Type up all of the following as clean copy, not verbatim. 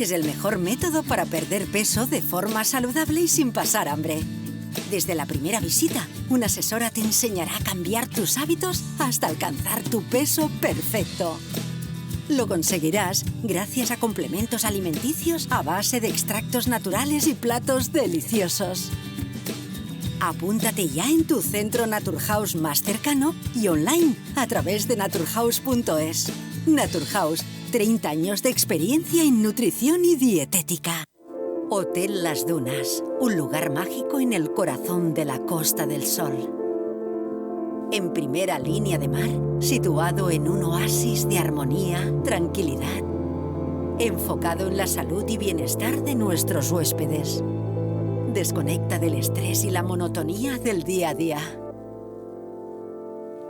Es el mejor método para perder peso de forma saludable y sin pasar hambre. Desde la primera visita, una asesora te enseñará a cambiar tus hábitos hasta alcanzar tu peso perfecto. Lo conseguirás gracias a complementos alimenticios a base de extractos naturales y platos deliciosos. Apúntate ya en tu centro Naturhaus más cercano y online a través de naturhaus.es. Naturhaus, 30 años de experiencia en nutrición y dietética. Hotel Las Dunas, un lugar mágico en el corazón de la Costa del Sol. En primera línea de mar, situado en un oasis de armonía, tranquilidad, enfocado en la salud y bienestar de nuestros huéspedes. Desconecta del estrés y la monotonía del día a día.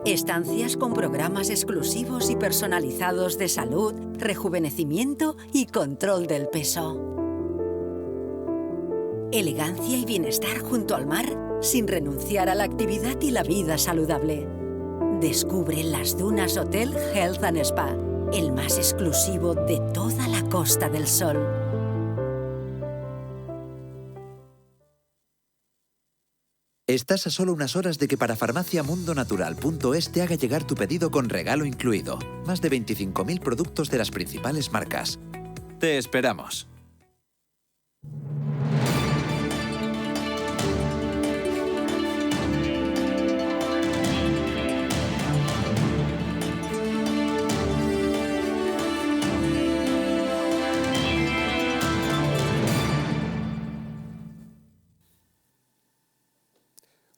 Estancias con programas exclusivos y personalizados de salud, rejuvenecimiento y control del peso. Elegancia y bienestar junto al mar, sin renunciar a la actividad y la vida saludable. Descubre Las Dunas Hotel Health and Spa, el más exclusivo de toda la Costa del Sol. Estás a solo unas horas de que parafarmaciamundonatural.es te haga llegar tu pedido con regalo incluido. Más de 25.000 productos de las principales marcas. Te esperamos.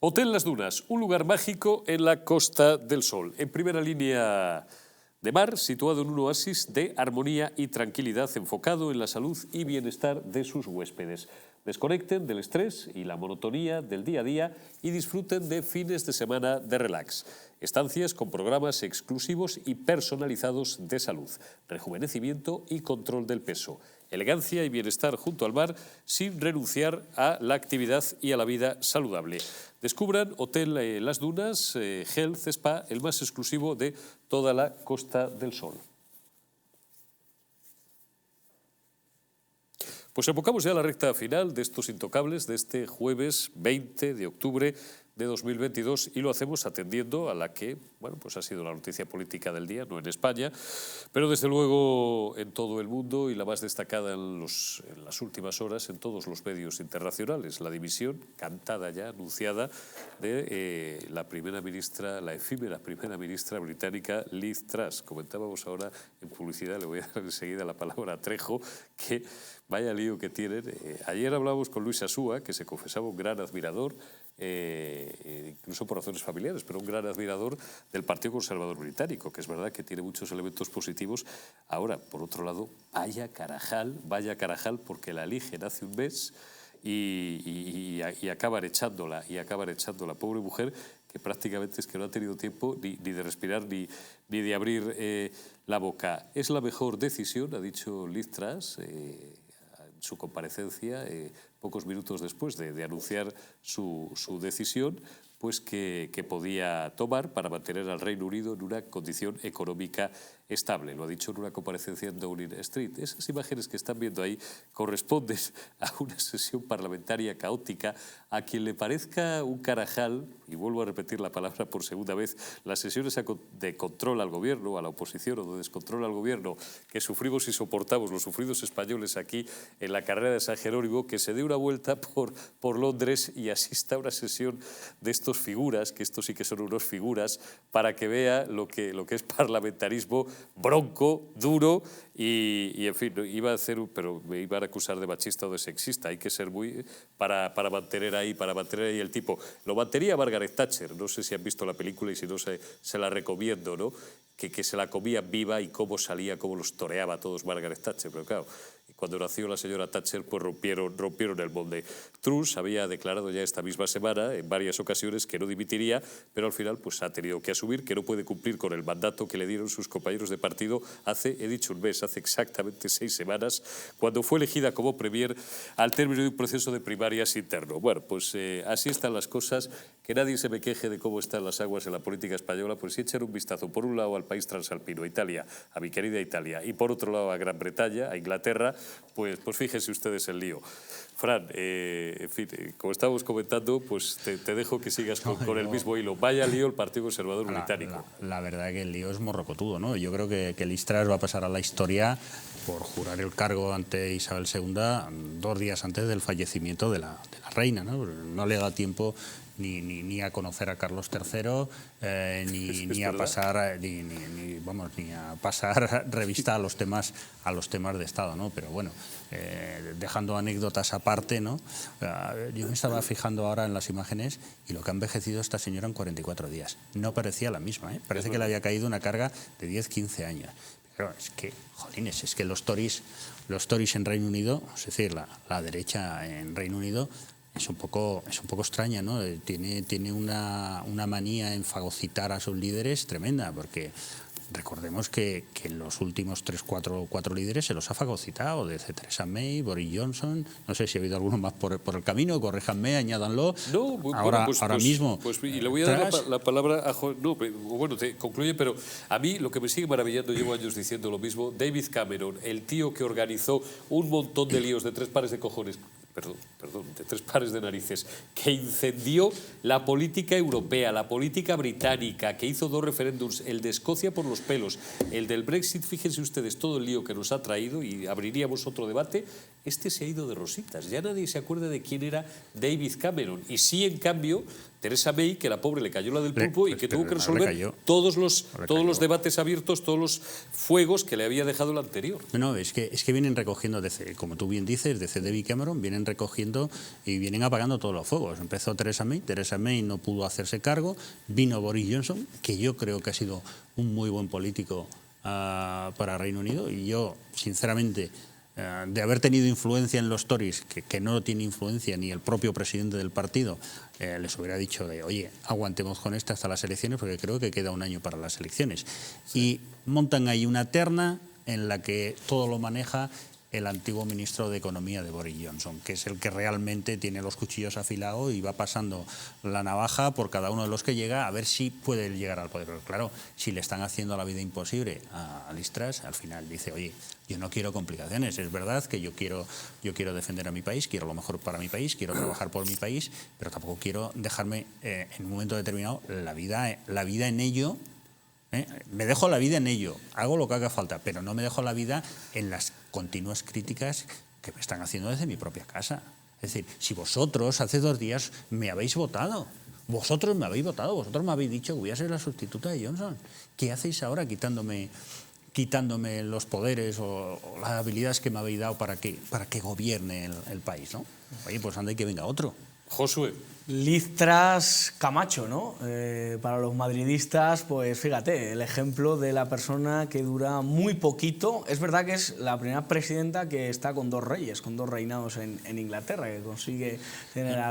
Hotel Las Dunas, un lugar mágico en la Costa del Sol. En primera línea de mar, situado en un oasis de armonía y tranquilidad, enfocado en la salud y bienestar de sus huéspedes. Desconecten del estrés y la monotonía del día a día y disfruten de fines de semana de relax. Estancias con programas exclusivos y personalizados de salud, rejuvenecimiento y control del peso. Elegancia y bienestar junto al mar sin renunciar a la actividad y a la vida saludable. Descubran Hotel Las Dunas Health Spa, el más exclusivo de toda la Costa del Sol. Pues evocamos ya la recta final de estos intocables de este jueves 20 de octubre de 2022 y lo hacemos atendiendo a la que, bueno, pues ha sido la noticia política del día, no en España, pero desde luego en todo el mundo y la más destacada en las últimas horas en todos los medios internacionales, la dimisión cantada ya, anunciada de la efímera primera ministra británica Liz Truss. Comentábamos ahora en publicidad, le voy a dar enseguida la palabra a Trejo, que vaya lío que tienen. Ayer hablábamos con Luis Asúa, que se confesaba un gran admirador, incluso por razones familiares, pero un gran admirador del Partido Conservador Británico, que es verdad que tiene muchos elementos positivos. Ahora, por otro lado, vaya carajal, porque la eligen hace un mes y acaban echándola, pobre mujer, que prácticamente es que no ha tenido tiempo ni de respirar ni de abrir la boca. Es la mejor decisión, ha dicho Liz Truss, su comparecencia, pocos minutos después de anunciar su decisión, pues que podía tomar para mantener al Reino Unido en una condición económica estable. Lo ha dicho en una comparecencia en Downing Street. Esas imágenes que están viendo ahí corresponden a una sesión parlamentaria caótica. A quien le parezca un carajal, y vuelvo a repetir la palabra por segunda vez, las sesiones de control al gobierno, a la oposición o de descontrol al gobierno que sufrimos y soportamos los sufridos españoles aquí en la carrera de San Jerónimo, que se dé una vuelta por Londres y asista a una sesión de estos figuras, que estos sí que son unos figuras, para que vea lo que es parlamentarismo bronco, duro y en fin, pero me iban a acusar de machista o de sexista. Hay que ser muy para mantener ahí el tipo. Lo mantenía Margaret Thatcher, no sé si han visto la película y si no se la recomiendo, ¿no? Que se la comía viva y cómo salía, cómo los toreaba a todos Margaret Thatcher, pero claro, cuando nació la señora Thatcher, pues rompieron el molde. Truss había declarado ya esta misma semana, en varias ocasiones, que no dimitiría, pero al final pues ha tenido que asumir que no puede cumplir con el mandato que le dieron sus compañeros de partido hace exactamente 6 semanas, cuando fue elegida como premier al término de un proceso de primarias interno. Bueno, pues así están las cosas, que nadie se me queje de cómo están las aguas en la política española, pues si echar un vistazo por un lado al país transalpino, a Italia, a mi querida Italia, y por otro lado a Gran Bretaña, a Inglaterra, Pues fíjense ustedes el lío. Fran, en fin, como estábamos comentando, pues te dejo que sigas con el mismo hilo. Vaya lío el Partido Conservador británico. La verdad es que el lío es morrocotudo, ¿no? Yo creo que Liz Truss va a pasar a la historia por jurar el cargo ante Isabel II 2 días antes del fallecimiento de la reina, ¿no? No le da tiempo ni a conocer a Carlos III, ni a pasar ni a pasar revista a los temas de Estado, ¿no? Pero bueno, dejando anécdotas aparte, ¿no? Yo me estaba fijando ahora en las imágenes y lo que ha envejecido esta señora en 44 días. No parecía la misma, ¿eh? Parece que le había caído una carga de 10-15 años. Pero es que, jolines, es que los Tories en Reino Unido, es decir, la derecha en Reino Unido, es un poco extraña, ¿no? Tiene una manía en fagocitar a sus líderes tremenda, porque recordemos que en los últimos 4 líderes se los ha fagocitado, desde Theresa May, Boris Johnson, no sé si ha habido alguno más por el camino, corríjanme, añádanlo. No, ahora mismo. Y le voy a dar la palabra a concluye, pero a mí lo que me sigue maravillando, llevo años diciendo lo mismo, David Cameron, el tío que organizó un montón de líos de 3 pares de cojones, de 3 pares de narices, que incendió la política europea, la política británica, que hizo 2 referéndums, el de Escocia por los pelos, el del Brexit, fíjense ustedes todo el lío que nos ha traído y abriríamos otro debate. Este se ha ido de rositas, ya nadie se acuerda de quién era David Cameron, y sí, en cambio, Theresa May, que la pobre le cayó la del pulpo y que tuvo que resolver todos los debates abiertos, todos los fuegos que le había dejado el anterior. No, es que vienen recogiendo, como tú bien dices, desde David Cameron, vienen recogiendo y vienen apagando todos los fuegos. Empezó Theresa May no pudo hacerse cargo, vino Boris Johnson, que yo creo que ha sido un muy buen político para Reino Unido, y yo, sinceramente, de haber tenido influencia en los Tories, que no tiene influencia ni el propio presidente del partido, les hubiera dicho oye, aguantemos con esta hasta las elecciones, porque creo que queda un año para las elecciones. Sí. Y montan ahí una terna en la que todo lo maneja el antiguo ministro de Economía de Boris Johnson, que es el que realmente tiene los cuchillos afilados y va pasando la navaja por cada uno de los que llega a ver si puede llegar al poder. Pero claro, si le están haciendo la vida imposible a Liz Truss, al final dice, oye, yo no quiero complicaciones, es verdad que yo quiero defender a mi país, quiero lo mejor para mi país, quiero trabajar por mi país, pero tampoco quiero dejarme en un momento determinado la vida en ello. Me dejo la vida en ello, hago lo que haga falta, pero no me dejo la vida en las continuas críticas que me están haciendo desde mi propia casa. Es decir, si vosotros hace 2 días me habéis votado, vosotros me habéis dicho que voy a ser la sustituta de Johnson, ¿qué hacéis ahora quitándome los poderes o las habilidades que me habéis dado para que gobierne el país, ¿no? Oye, pues anda y que venga otro. Josué. Liz Truss Camacho, ¿no? Para los madridistas, pues fíjate, el ejemplo de la persona que dura muy poquito. Es verdad que es la primera presidenta que está con 2 reyes, con 2 reinados en Inglaterra, que consigue tener a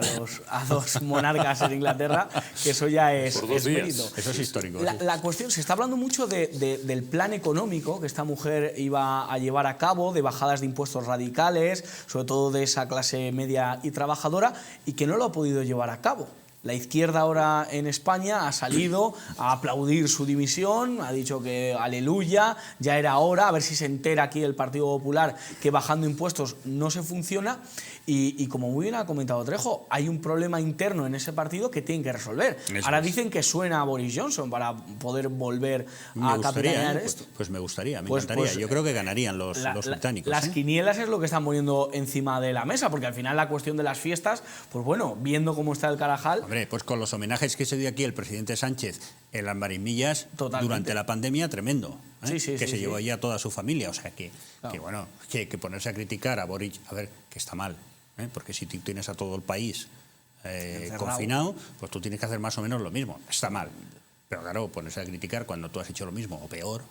2 monarcas en Inglaterra, que eso ya es mérito. Eso es histórico. La cuestión, se está hablando mucho del plan económico que esta mujer iba a llevar a cabo, de bajadas de impuestos radicales, sobre todo de esa clase media y trabajadora, y que no lo ha podido llevar a cabo. La izquierda ahora en España ha salido a aplaudir su dimisión, ha dicho que aleluya, ya era hora, a ver si se entera aquí el Partido Popular que bajando impuestos no se funciona. Y como muy bien ha comentado Trejo, hay un problema interno en ese partido que tienen que resolver. Ahora dicen que suena a Boris Johnson para poder volver a capitanear esto. Pues me encantaría. Yo creo que ganarían los británicos. Las quinielas es lo que están poniendo encima de la mesa, porque al final la cuestión de las fiestas, pues bueno, viendo cómo está el Carajal... Hombre, pues con los homenajes que se dio aquí el presidente Sánchez en las Marimillas durante la pandemia, tremendo. Que se llevó allí a toda su familia. O sea que ponerse a criticar a Boris, a ver, que está mal. Porque si tú tienes a todo el país confinado, pues tú tienes que hacer más o menos lo mismo. Está mal. Pero claro, ponerse a criticar cuando tú has hecho lo mismo o peor,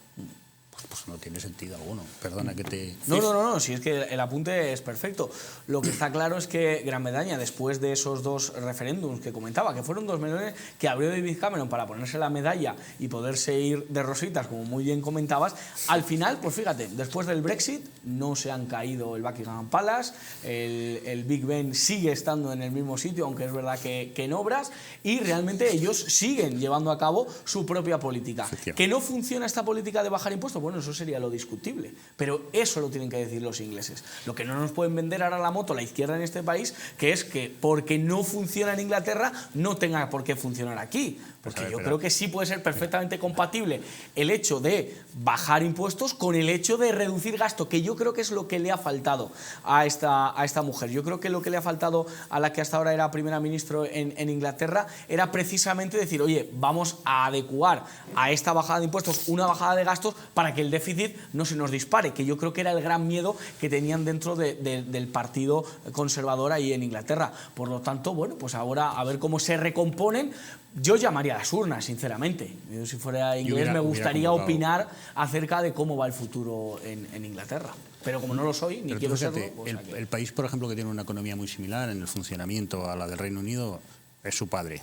pues no tiene sentido alguno. Perdona que te... No, si es que el apunte es perfecto. Lo que está claro es que Gran Bretaña, después de esos 2 referéndums que comentaba, que fueron 2 melones que abrió David Cameron para ponerse la medalla y poderse ir de rositas, como muy bien comentabas, al final, pues fíjate, después del Brexit no se han caído el Buckingham Palace, el Big Ben sigue estando en el mismo sitio, aunque es verdad que en obras, y realmente ellos siguen llevando a cabo su propia política. ¿Que no funciona esta política de bajar impuestos? bueno, eso sería lo discutible. Pero eso lo tienen que decir los ingleses. Lo que no nos pueden vender ahora la moto la izquierda en este país, que es que porque no funciona en Inglaterra, no tenga por qué funcionar aquí. Porque yo creo que sí puede ser perfectamente compatible el hecho de bajar impuestos con el hecho de reducir gasto, que yo creo que es lo que le ha faltado a esta mujer. Yo creo que lo que le ha faltado a la que hasta ahora era primera ministra en Inglaterra era precisamente decir, oye, vamos a adecuar a esta bajada de impuestos una bajada de gastos para que el déficit no se nos dispare, que yo creo que era el gran miedo que tenían dentro del partido conservador ahí en Inglaterra. Por lo tanto, bueno, pues ahora a ver cómo se recomponen. Yo llamaría a las urnas, sinceramente. Yo, si fuera inglés, me gustaría opinar acerca de cómo va el futuro en Inglaterra. Pero como no lo soy, ni quiero serlo... Pues el país, por ejemplo, que tiene una economía muy similar en el funcionamiento a la del Reino Unido, es su padre.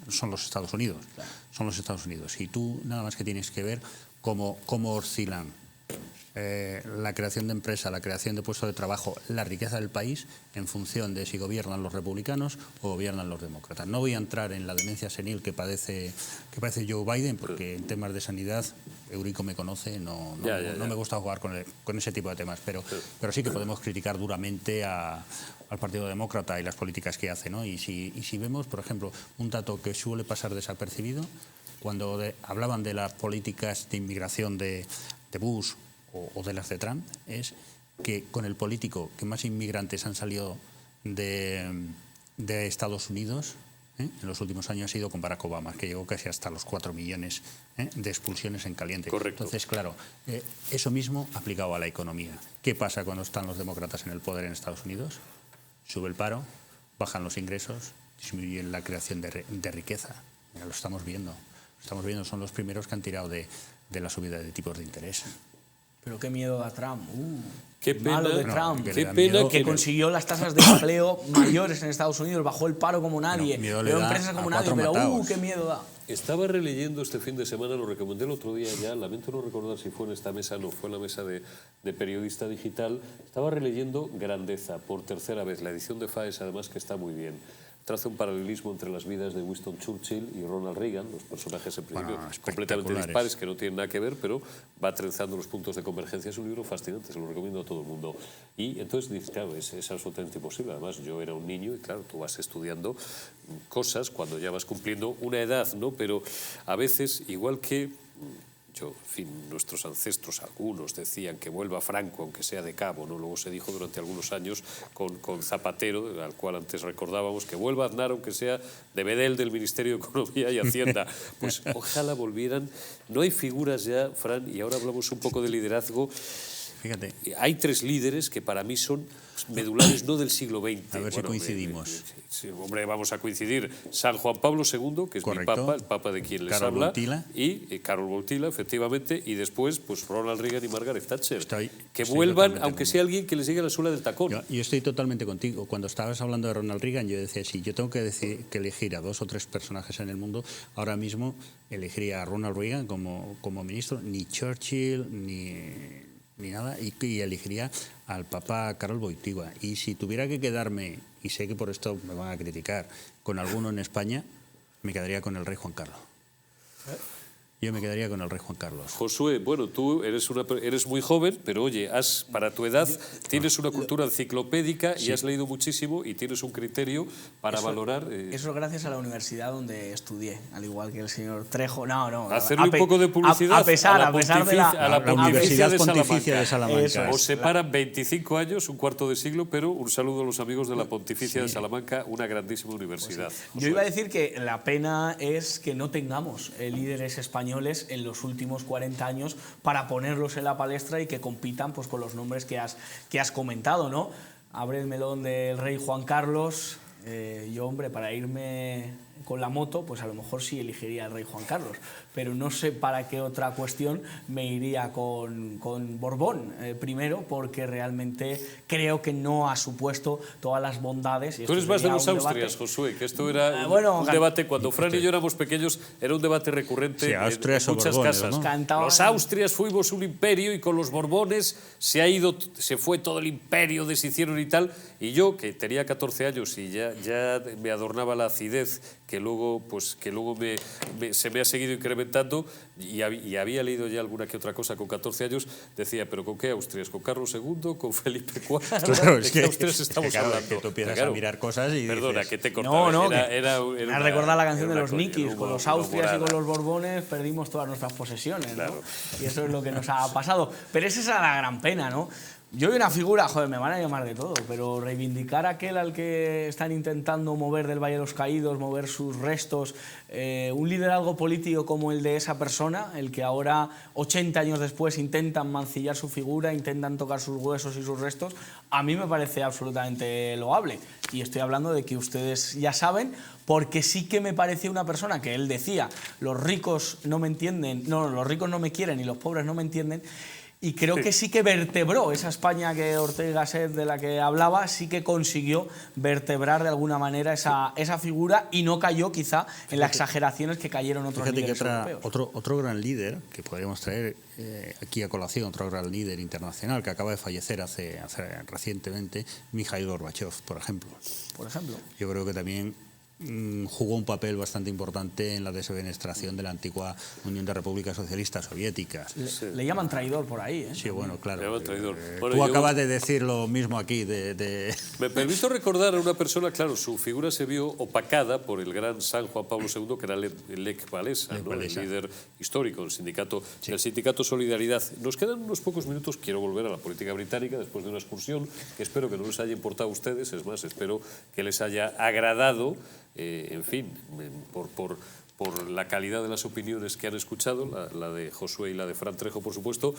Son los Estados Unidos. Claro. Son los Estados Unidos. Y tú nada más que tienes que ver cómo oscilan la creación de empresa, la creación de puestos de trabajo, la riqueza del país en función de si gobiernan los republicanos o gobiernan los demócratas. No voy a entrar en la demencia senil que padece Joe Biden, porque en temas de sanidad, Eurico me conoce, no me gusta jugar con ese tipo de temas, pero sí que podemos criticar duramente al Partido Demócrata y las políticas que hace, ¿no? Y si vemos, por ejemplo, un dato que suele pasar desapercibido, cuando hablaban de las políticas de inmigración de Bush o de las de Trump, es que con el político que más inmigrantes han salido de Estados Unidos en los últimos años ha sido con Barack Obama, que llegó casi hasta los 4 millones de expulsiones en caliente. Correcto. Entonces, claro, eso mismo aplicado a la economía. ¿Qué pasa cuando están los demócratas en el poder en Estados Unidos? Sube el paro, bajan los ingresos, disminuye la creación de riqueza. Mira, lo estamos viendo. Son los primeros que han tirado de la subida de tipos de interés. Pero qué miedo da Trump. Qué pena, malo de Trump. Qué pena que consiguió las tasas de empleo mayores en Estados Unidos, bajó el paro como nadie, pero empresas como nadie, pero qué miedo da. Estaba releyendo este fin de semana, lo recomendé el otro día ya, lamento no recordar si fue en esta mesa, no, fue en la mesa de periodista digital, estaba releyendo Grandeza por tercera vez, la edición de Faes además que está muy bien. Traza un paralelismo entre las vidas de Winston Churchill y Ronald Reagan, los personajes en principio completamente dispares que no tienen nada que ver, pero va trenzando los puntos de convergencia. Es un libro fascinante, se lo recomiendo a todo el mundo. Y entonces dices, claro, es absolutamente imposible. Además, yo era un niño y claro, tú vas estudiando cosas cuando ya vas cumpliendo una edad, ¿no? Pero a veces, igual que... En fin, nuestros ancestros, algunos decían que vuelva Franco, aunque sea de cabo, ¿no? Luego se dijo durante algunos años con Zapatero, al cual antes recordábamos, que vuelva Aznar, aunque sea de Bedel del Ministerio de Economía y Hacienda. Pues ojalá volvieran. No hay figuras ya, Fran, y ahora hablamos un poco de liderazgo. Fíjate. Hay 3 líderes que para mí son medulares no del siglo XX. A ver si coincidimos. Hombre, vamos a coincidir. San Juan Pablo II, que es correcto. Mi papa, el papa de quien les Karol habla. Wojtyla. Y Karol Wojtyla, efectivamente. Y después, pues Ronald Reagan y Margaret Thatcher. Que estoy vuelvan, aunque sea alguien que les llegue a la suela del tacón. Yo estoy totalmente contigo. Cuando estabas hablando de Ronald Reagan, yo decía, si yo tengo que elegir a 2 o 3 personajes en el mundo, ahora mismo elegiría a Ronald Reagan como ministro, ni Churchill, ni nada, y elegiría al Papa Karol Wojtyla. Y si tuviera que quedarme, y sé que por esto me van a criticar, con alguno en España, me quedaría con el rey Juan Carlos. Yo me quedaría con el rey Juan Carlos. Josué, bueno, tú eres muy joven, pero oye, para tu edad tienes una cultura enciclopédica y has leído muchísimo y tienes un criterio para valorar... Eso gracias a la universidad donde estudié, al igual que el señor Trejo. No. Hacerle un poco de publicidad a pesar de la Universidad Pontificia de Salamanca. Os separan 25 años, un cuarto de siglo, pero un saludo a los amigos de la Pontificia de Salamanca, una grandísima universidad. Yo iba a decir que la pena es que no tengamos líderes españoles en los últimos 40 años para ponerlos en la palestra y que compitan pues, con los nombres que has comentado, ¿no? Abre el melón del rey Juan Carlos. Yo, hombre, para irme con la moto, pues a lo mejor sí elegiría al rey Juan Carlos, pero no sé para qué otra cuestión me iría con Borbón primero, porque realmente creo que no ha supuesto todas las bondades. Tú eres más de los Austrias, Josué, que esto era un debate, cuando Fran y yo éramos pequeños, era un debate recurrente en muchas casas. ¿No? Los Austrias fuimos un imperio y con los Borbones se fue todo el imperio, deshicieron y tal, y yo, que tenía 14 años y ya me adornaba la acidez que luego se me ha seguido incrementando y había leído ya alguna que otra cosa con 14 años, decía, ¿pero con qué Austrias? ¿Con Carlos II? ¿Con Felipe IV? Claro, ¿De qué Austrias estamos hablando? Que tú empiezas a mirar cosas y Perdona, dices, que te cortaba. No, era me ha recordado la canción de los Nikis, con los Austrias y morada. con los Borbones perdimos todas nuestras posesiones, ¿no? Claro. Y eso es lo que nos ha pasado. Pero esa es la gran pena, ¿no? Yo vi una figura, joder, me van a llamar de todo, pero reivindicar a aquel al que están intentando mover del Valle de los Caídos, mover sus restos, un liderazgo político como el de esa persona, el que ahora, 80 años después, intentan mancillar su figura, intentan tocar sus huesos y sus restos, a mí me parece absolutamente loable. Y estoy hablando de que ustedes ya saben, porque sí que me parecía una persona que él decía, los ricos no me entienden, no, los ricos no me quieren y los pobres no me entienden. Y creo que sí que vertebró esa España que Ortega y Gasset, de la que hablaba, sí que consiguió vertebrar de alguna manera esa figura y no cayó quizá en las exageraciones que cayeron otros líderes europeos. Otro gran líder que podríamos traer aquí a colación, otro gran líder internacional que acaba de fallecer hace recientemente, Mikhail Gorbachev, por ejemplo. Yo creo que también jugó un papel bastante importante en la desfenestración de la antigua Unión de Repúblicas Socialistas Soviéticas. Le llaman traidor por ahí, ¿eh? Sí, bueno, claro. Le llaman traidor. Bueno, tú acabas de decir lo mismo aquí. Me permito recordar a una persona, claro, su figura se vio opacada por el gran San Juan Pablo II, que era Lech Walesa, ¿no? El líder histórico del sindicato Solidaridad. Nos quedan unos pocos minutos, quiero volver a la política británica después de una excursión que espero que no les haya importado a ustedes, es más, espero que les haya agradado. En fin, por la calidad de las opiniones que han escuchado, la de Josué y la de Fran Trejo, por supuesto.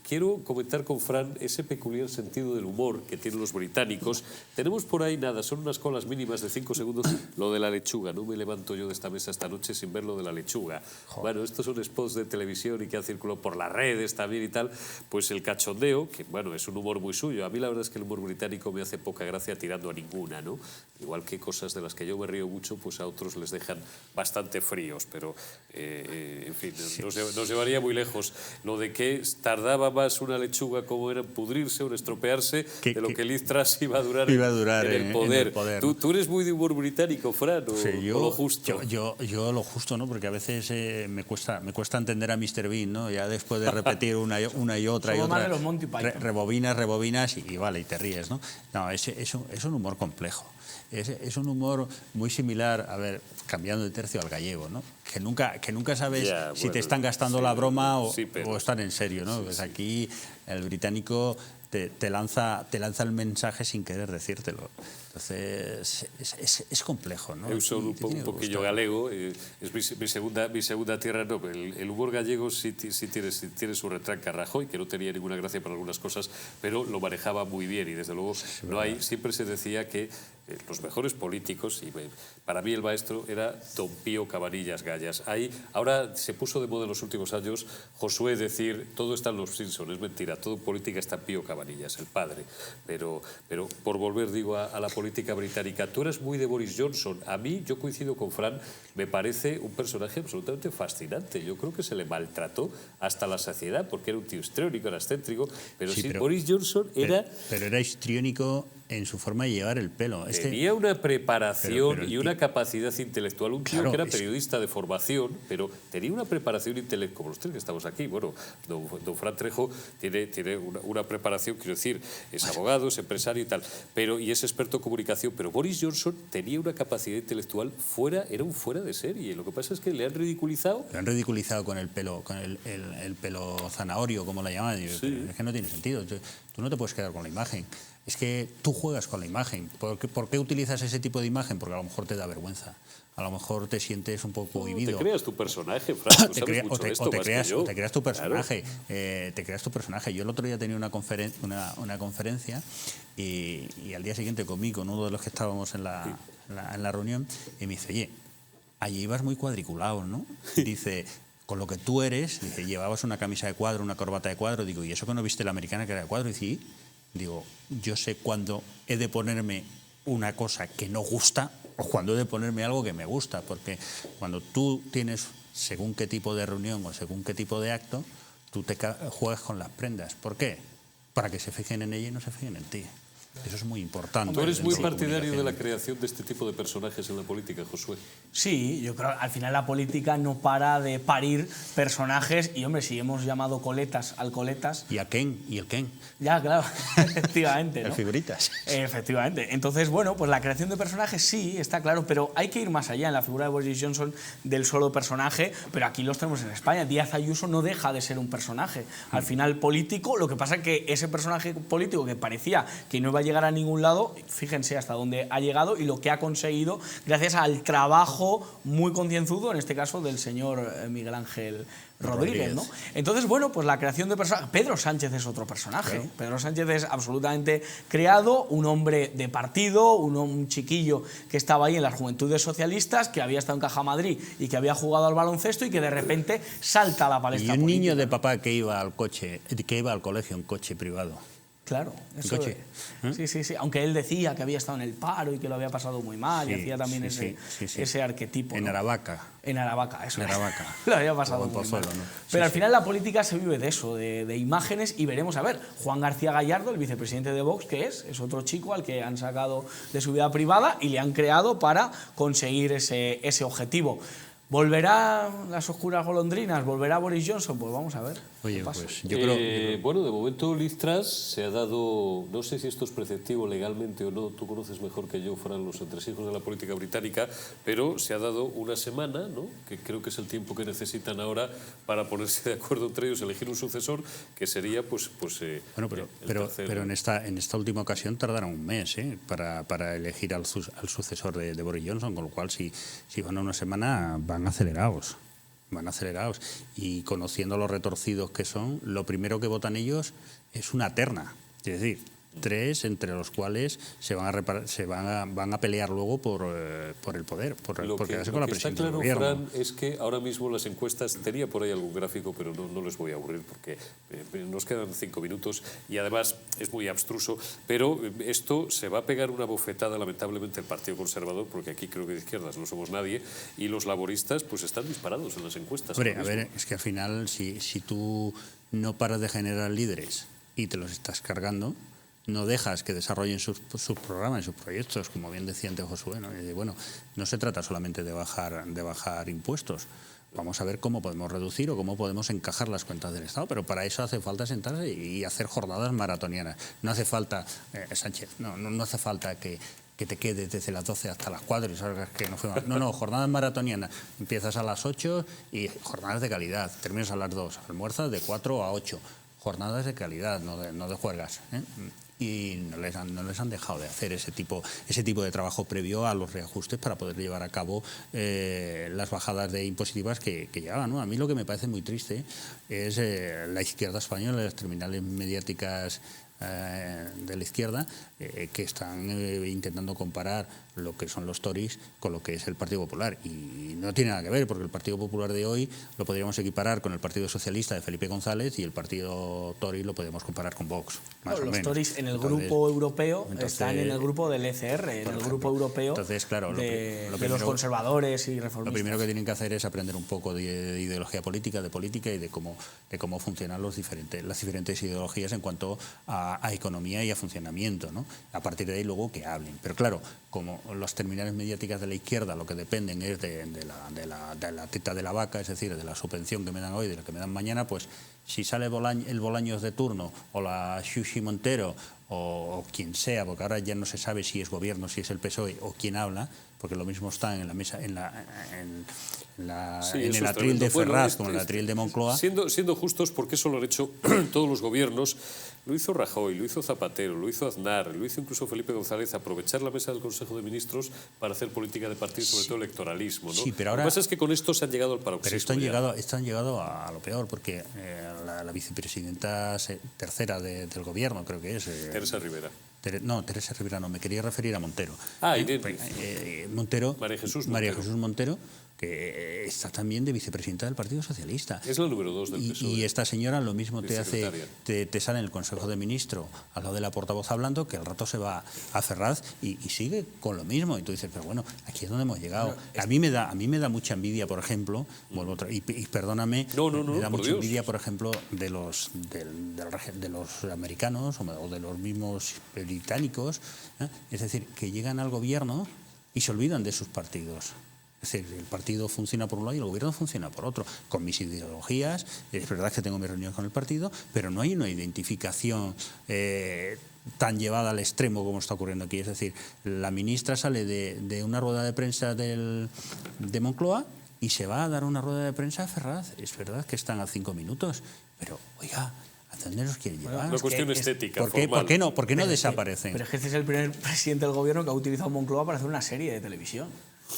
Quiero comentar con Fran ese peculiar sentido del humor que tienen los británicos. Tenemos por ahí nada, son unas colas mínimas de 5 segundos, lo de la lechuga. No me levanto yo de esta mesa esta noche sin ver lo de la lechuga. Joder. Bueno, estos son spots de televisión y que han circulado por las redes también y tal. Pues el cachondeo, que bueno, es un humor muy suyo. A mí la verdad es que el humor británico me hace poca gracia tirando a ninguna, ¿no? Igual que cosas de las que yo me río mucho, pues a otros les dejan bastante fríos, pero en fin, nos llevaría muy lejos lo de que tardaba más una lechuga como era en pudrirse o en estropearse de lo que Liz Truss iba a durar en el poder. ¿Tú eres muy de humor británico, Fran, o, sí, o lo justo? Yo lo justo, ¿no? Porque a veces me cuesta entender a Mr. Bean, ¿no? Ya después de repetir una y otra Somos y más de otra, los Monty Python. rebobinas y vale, y te ríes, ¿no? No, es un humor complejo. Es un humor muy similar, a ver, cambiando de tercio, al gallego, ¿no? Que nunca sabes si te están gastando la broma o están en serio, ¿no? Pues aquí el británico te lanza el mensaje sin querer decírtelo. Entonces, es complejo, ¿no? Eu son un poquillo galego, es mi segunda tierra, no, el humor gallego sí tiene su retranca. Rajoy, que no tenía ninguna gracia para algunas cosas, pero lo manejaba muy bien y desde luego siempre se decía que los mejores políticos, y para mí el maestro era don Pío Cabanillas Gallas. Ahora se puso de moda en los últimos años Josué decir, todo está en los Simpson, es mentira, todo en política está Pío Cabanillas, el padre. Pero por volver, digo, a la política británica, tú eres muy de Boris Johnson. A mí, yo coincido con Fran, me parece un personaje absolutamente fascinante. Yo creo que se le maltrató hasta la saciedad, porque era un tío histriónico, era excéntrico, pero Boris Johnson era... Pero era histriónico en su forma de llevar el pelo. Tenía una preparación y una capacidad intelectual. Un tío que era periodista de formación, pero tenía una preparación intelectual, como los tres que estamos aquí. Bueno, don Fran Trejo tiene una preparación, quiero decir, es abogado, es empresario y tal, y es experto en comunicación, pero Boris Johnson tenía una capacidad intelectual era un fuera de serie. Lo que pasa es que le han ridiculizado. Lo han ridiculizado con el pelo zanahorio, como la llaman. Sí. Es que no tiene sentido. Tú no te puedes quedar con la imagen. Es que tú juegas con la imagen. ¿Por qué utilizas ese tipo de imagen? Porque a lo mejor te da vergüenza. A lo mejor te sientes un poco cohibido. Te creas tu personaje, Fran. Te creas tu personaje. Claro. Te creas tu personaje. Yo el otro día tenía una conferencia y al día siguiente comí con uno de los que estábamos en la reunión y me dice, oye, allí ibas muy cuadriculado, ¿no? Dice... Con lo que tú eres, dice, llevabas una camisa de cuadro, una corbata de cuadro, digo, ¿y eso que no viste la americana que era de cuadro? Y sí, digo, yo sé cuándo he de ponerme una cosa que no gusta o cuándo he de ponerme algo que me gusta, porque cuando tú tienes según qué tipo de reunión o según qué tipo de acto, tú te juegas con las prendas. ¿Por qué? Para que se fijen en ella y no se fijen en ti. Eso es muy importante. Tú eres muy dentro partidario de la comunicación. creación de este tipo de personajes en la política, Josué. Sí, yo creo que al final la política no para de parir personajes y, hombre, si hemos llamado coletas alcoletas... Y a Ken, y el Ken. Ya, claro, efectivamente, ¿no? Las figuritas. Efectivamente. Entonces, bueno, pues la creación de personajes sí, está claro, pero hay que ir más allá en la figura de Boris Johnson del solo personaje, pero aquí los tenemos en España. Díaz Ayuso no deja de ser un personaje. Al final político, lo que pasa es que ese personaje político que parecía que no iba a llegar a ningún lado, fíjense hasta dónde ha llegado y lo que ha conseguido gracias al trabajo muy concienzudo, en este caso del señor Miguel Ángel Rodríguez, ¿no? Entonces, bueno, pues la creación de personajes... Pedro Sánchez es otro personaje. Claro. Pedro Sánchez es absolutamente creado, un hombre de partido, un chiquillo que estaba ahí en las Juventudes Socialistas, que había estado en Caja Madrid y que había jugado al baloncesto y que de repente salta a la Y palestra un política. niño de papá que iba al colegio en coche privado. Claro, eso coche. Sí, sí, sí. Aunque él decía que había estado en el paro y que lo había pasado muy mal y Sí, hacía también sí, ese arquetipo. En ¿no? Aravaca. En Aravaca, eso. En Aravaca. Lo había pasado O en muy Pozuelo, mal. ¿no? Pero Sí, al sí. final la política se vive de eso, de imágenes, y veremos, a ver, Juan García Gallardo, el vicepresidente de Vox, que es otro chico al que han sacado de su vida privada y le han creado para conseguir ese objetivo. ¿Volverá las oscuras golondrinas? ¿Volverá Boris Johnson? Pues vamos a ver. Oye, qué pasa. pues yo creo... Bueno, de momento Liz Truss se ha dado, no sé si esto es preceptivo legalmente o no, tú conoces mejor que yo, Fran, los entresijos de la política británica, pero se ha dado una semana, ¿no? Que creo que es el tiempo que necesitan ahora para ponerse de acuerdo entre ellos, elegir un sucesor, que sería Bueno, el tercero. pero en esta última ocasión tardaron un mes para elegir al sucesor de Boris Johnson, con lo cual si van a una semana van acelerados. Y conociendo los retorcidos que son, lo primero que votan ellos es una terna, es decir, 3 entre los cuales van a pelear luego por el poder, por quedarse con la Lo que está presidencia del claro, gobierno. Fran, es que ahora mismo las encuestas, tenía por ahí algún gráfico, pero no les voy a aburrir porque nos quedan 5 minutos y además es muy abstruso, pero esto se va a pegar una bofetada lamentablemente el Partido Conservador, porque aquí creo que de izquierdas no somos nadie, y los laboristas pues están disparados en las encuestas. Hombre, ahora a ver, mismo. es que al final si tú no paras de generar líderes y te los estás cargando, no dejas que desarrollen sus programas y sus proyectos, como bien decía antes Josué, ¿no? Y bueno, no se trata solamente de bajar impuestos. Vamos a ver cómo podemos reducir o cómo podemos encajar las cuentas del Estado, pero para eso hace falta sentarse y hacer jornadas maratonianas. No hace falta, Sánchez, no hace falta que te quedes desde las 12 hasta las 4 y salgas que no fue mal. No, jornadas maratonianas. Empiezas a las 8 y jornadas de calidad. Terminas a las 2, almuerzas de 4 a 8. Jornadas de calidad, no de juergas, ¿eh? Y no les han dejado de hacer ese tipo de trabajo previo a los reajustes para poder llevar a cabo las bajadas de impositivas que llegaban, ¿no? A mí lo que me parece muy triste es la izquierda española, las terminales mediáticas de la izquierda que están intentando comparar lo que son los Tories con lo que es el Partido Popular, y no tiene nada que ver, porque el Partido Popular de hoy lo podríamos equiparar con el Partido Socialista de Felipe González y el Partido Tory lo podemos comparar con Vox, más o Los menos. Tories en el Entonces, grupo europeo están en el grupo del ECR, en el ejemplo. grupo europeo Entonces, claro, de lo los primero- conservadores y reformistas. Lo primero que tienen que hacer es aprender un poco de ideología política, de política y de cómo funcionan las diferentes ideologías en cuanto a economía y a funcionamiento, ¿no? A partir de ahí luego que hablen. Pero claro, como las terminales mediáticas de la izquierda lo que dependen es de la teta de la vaca, es decir, de la subvención que me dan hoy, de la que me dan mañana, pues si sale el Bolaños de turno o la Xuxi Montero o quien sea, porque ahora ya no se sabe si es gobierno, si es el PSOE o quién habla, porque lo mismo está en la mesa, en Sí, el eso es atril tremendo. de Ferraz Bueno, como en el atril de Moncloa. Siendo justos, porque eso lo han hecho todos los gobiernos, lo hizo Rajoy, lo hizo Zapatero, lo hizo Aznar, lo hizo incluso Felipe González, aprovechar la mesa del Consejo de Ministros para hacer política de partido, sobre todo electoralismo, ¿no? Sí, pero Lo ahora- que pasa es que con esto se han llegado al paroxismo. Pero esto ya. han llegado a lo peor, porque la vicepresidenta tercera del gobierno, creo que es... Teresa Rivera. Teresa Rivera no, me quería referir a Montero. Ah, Irene. Montero, María Jesús María Montero. Jesús Montero, que está también de vicepresidenta del Partido Socialista. Es la número 2 del PSOE. Y esta señora lo mismo te hace, Vicesecretaria. te sale en el Consejo de Ministros al lado de la portavoz hablando, que al rato se va a Ferraz y sigue con lo mismo. Y tú dices, pero bueno, aquí es donde hemos llegado. A mí me da mucha envidia, por ejemplo, y perdóname, me da mucha envidia, por ejemplo, de los americanos o de los mismos británicos, ¿eh? Es decir, que llegan al gobierno y se olvidan de sus partidos. Es decir, el partido funciona por un lado y el gobierno funciona por otro, con mis ideologías. Es verdad que tengo mis reuniones con el partido, pero no hay una identificación tan llevada al extremo como está ocurriendo aquí. Es decir, la ministra sale de una rueda de prensa de Moncloa y se va a dar una rueda de prensa a Ferraz. Es verdad que están a 5 minutos, pero oiga, ¿a dónde nos quieren llevar? Una cuestión estética, ¿Por qué no desaparecen? Pero es que este es el primer presidente del gobierno que ha utilizado Moncloa para hacer una serie de televisión.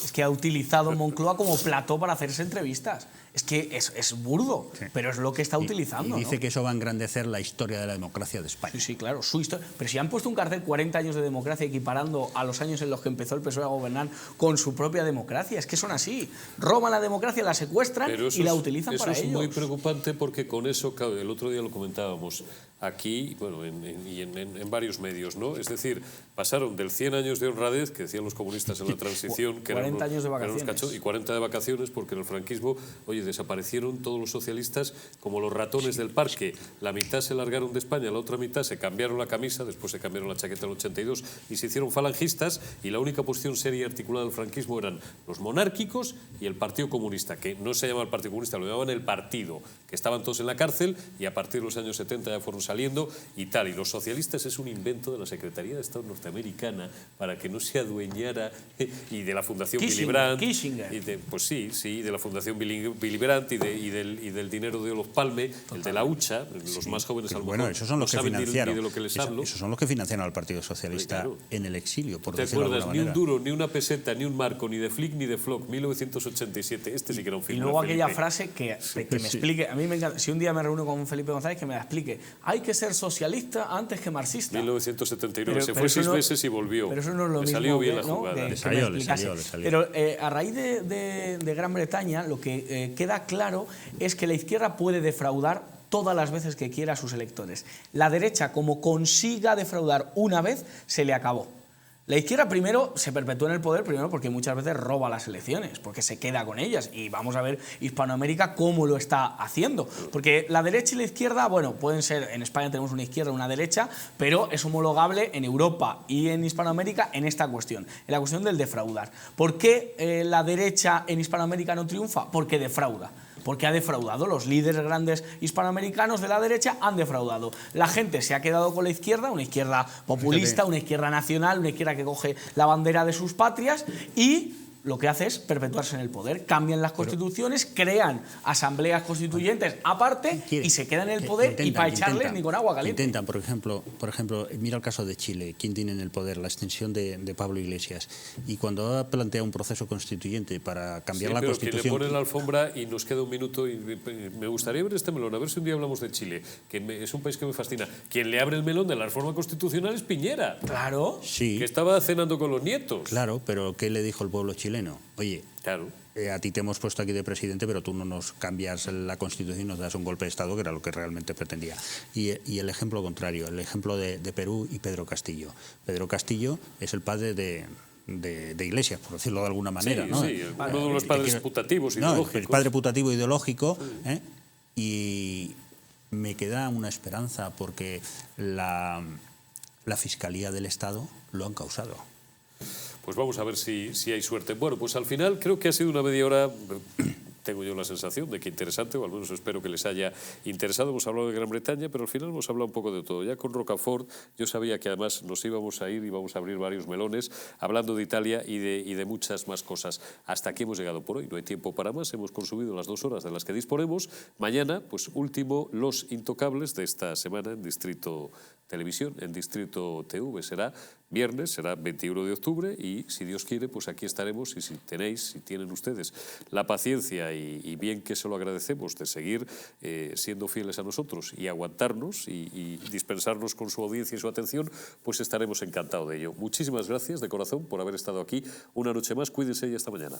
Es que ha utilizado Moncloa como plató para hacerse entrevistas. Es que es burdo, sí, pero es lo que está utilizando. Y dice, ¿no?, que eso va a engrandecer la historia de la democracia de España. Sí, sí, claro, su historia. Pero si han puesto un cartel 40 años de democracia equiparando a los años en los que empezó el PSOE a gobernar con su propia democracia, es que son así. Roban la democracia, la secuestran y la utilizan para ellos. Eso es muy preocupante porque con eso, el otro día lo comentábamos aquí, bueno, en varios medios, ¿no? Es decir, pasaron del 100 años de honradez, que decían los comunistas en la transición, que 40 años de vacaciones. Y 40 de vacaciones, porque en el franquismo, oye, desaparecieron todos los socialistas como los ratones del parque. La mitad se largaron de España, la otra mitad se cambiaron la camisa, después se cambiaron la chaqueta en el 82 y se hicieron falangistas, y la única posición seria y articulada del franquismo eran los monárquicos y el Partido Comunista, que no se llamaba el Partido Comunista, lo llamaban el Partido, que estaban todos en la cárcel y a partir de los años 70 ya fueron saliendo y tal. Y los socialistas es un invento de la Secretaría de Estado norteamericana para que no se adueñara, y de la Fundación Willy Brandt. Pues sí, de la Fundación Willy Brandt y del dinero de Olof Palme, el de la hucha, los más jóvenes al bueno, esos son los que financiaron. Ni de lo que les hablo. Esos son los que financiaron al Partido Socialista, claro, en el exilio, por decirlo de alguna manera. Ni un duro, ni una peseta, ni un marco, ni de Flick ni de Flock, 1987. Este sí que era un film. Y luego aquella frase que me explique, a mí me encanta, si un día me reúno con Felipe González, que me la explique. Hay que ser socialista antes que marxista. 1979, se fue 6 meses y volvió. Pero eso no es lo mismo. Salió bien la jugada. Le salió. Pero a raíz de Gran Bretaña, lo que queda claro es que la izquierda puede defraudar todas las veces que quiera a sus electores. La derecha, como consiga defraudar una vez, se le acabó. La izquierda primero se perpetúa en el poder, primero porque muchas veces roba las elecciones, porque se queda con ellas. Y vamos a ver Hispanoamérica cómo lo está haciendo. Porque la derecha y la izquierda, bueno, pueden ser, en España tenemos una izquierda y una derecha, pero es homologable en Europa y en Hispanoamérica en esta cuestión, en la cuestión del defraudar. ¿Por qué la derecha en Hispanoamérica no triunfa? Porque defrauda. Porque ha defraudado. Los líderes grandes hispanoamericanos de la derecha han defraudado. La gente se ha quedado con la izquierda, una izquierda populista, una izquierda nacional, una izquierda que coge la bandera de sus patrias y lo que hace es perpetuarse en el poder. Cambian las constituciones, crean asambleas constituyentes aparte y se quedan en el poder y para echarles ni con agua caliente. Intentan, por ejemplo, mira el caso de Chile, ¿quién tiene en el poder? La extensión de Pablo Iglesias. Y cuando ha planteado un proceso constituyente para cambiar la Constitución... Que le ponen la alfombra y nos queda un minuto y me gustaría ver este melón, a ver si un día hablamos de Chile, que es un país que me fascina. Quien le abre el melón de la reforma constitucional es Piñera. Claro. Sí. Que estaba cenando con los nietos. Claro, pero ¿qué le dijo el pueblo chileno? Oye, claro, a ti te hemos puesto aquí de presidente, pero tú no nos cambias la Constitución y nos das un golpe de Estado, que era lo que realmente pretendía. Y el ejemplo contrario, el ejemplo de Perú y Pedro Castillo. Pedro Castillo es el padre de Iglesias, por decirlo de alguna manera. Sí, ¿no? Sí, uno de los padres putativos ideológicos. El padre putativo ideológico, y me queda una esperanza porque la Fiscalía del Estado lo han causado. Pues vamos a ver si hay suerte. Bueno, pues al final creo que ha sido una media hora, tengo yo la sensación de que interesante, o al menos espero que les haya interesado. Hemos hablado de Gran Bretaña, pero al final hemos hablado un poco de todo. Ya con Rocafort yo sabía que además nos íbamos a ir y vamos a abrir varios melones hablando de Italia y de muchas más cosas. Hasta aquí hemos llegado por hoy, no hay tiempo para más, hemos consumido las 2 horas de las que disponemos. Mañana, pues último, Los Intocables de esta semana en Distrito Televisión, en Distrito TV. Será viernes, será 21 de octubre y si Dios quiere, pues aquí estaremos y si tienen ustedes la paciencia y bien que se lo agradecemos de seguir siendo fieles a nosotros y aguantarnos y dispensarnos con su audiencia y su atención, pues estaremos encantados de ello. Muchísimas gracias de corazón por haber estado aquí una noche más. Cuídense y hasta mañana.